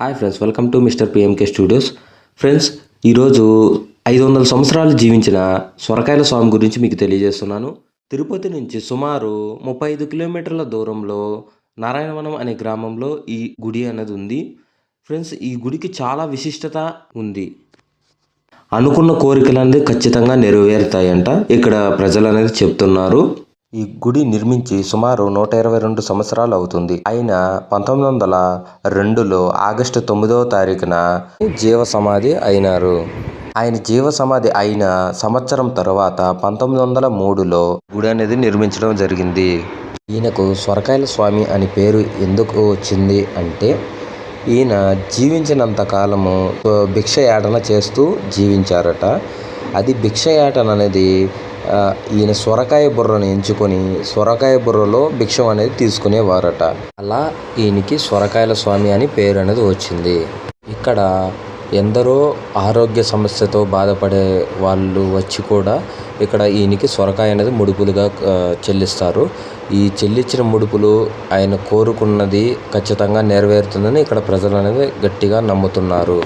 Hi friends, welcome to mister PMK studios. Friends, ఈరోజు 500 సంవత్సరాలు జీవించిన సొరకాయల స్వామి గురించి మీకు తెలియజేస్తున్నాను. తిరుపతి నుంచి సుమారు 35 కిలోమీటర్ల దూరంలో నారాయణవనం అనే గ్రామంలో ఈ గుడి అనేది ఉంది. ఫ్రెండ్స్, ఈ గుడికి చాలా విశిష్టత ఉంది. అనుకున్న కోరికలు అనేది ఖచ్చితంగా నెరవేరుతాయంట ఇక్కడ ప్రజలు అనేది చెప్తున్నారు. ఈ గుడి నిర్మించి సుమారు 122 సంవత్సరాలు అవుతుంది. ఆయన 1902లో ఆగస్టు 9వ తారీఖున జీవ సమాధి అయినారు. ఆయన జీవ సమాధి అయిన సంవత్సరం తర్వాత 1903లో గుడి అనేది నిర్మించడం జరిగింది. ఈయనకు సొరకాయల స్వామి అని పేరు ఎందుకు వచ్చింది అంటే, ఈయన జీవించినంత కాలము భిక్షయాటన చేస్తూ జీవించారట. అది భిక్షయాటన అనేది ఈయన సొరకాయ బుర్రను ఎంచుకొని సొరకాయ బుర్రలో భిక్షం అనేది తీసుకునేవారట. అలా ఈయనకి సొరకాయల స్వామి అని పేరు అనేది వచ్చింది. ఇక్కడ ఎందరో ఆరోగ్య సమస్యతో బాధపడే వాళ్ళు వచ్చి కూడా ఇక్కడ ఈయనకి సొరకాయ అనేది ముడుపులుగా చెల్లిస్తారు. ఈ చెల్లించిన ముడుపులు ఆయన కోరుకున్నది ఖచ్చితంగా నెరవేరుతుందని ఇక్కడ ప్రజలు అనేది గట్టిగా నమ్ముతున్నారు.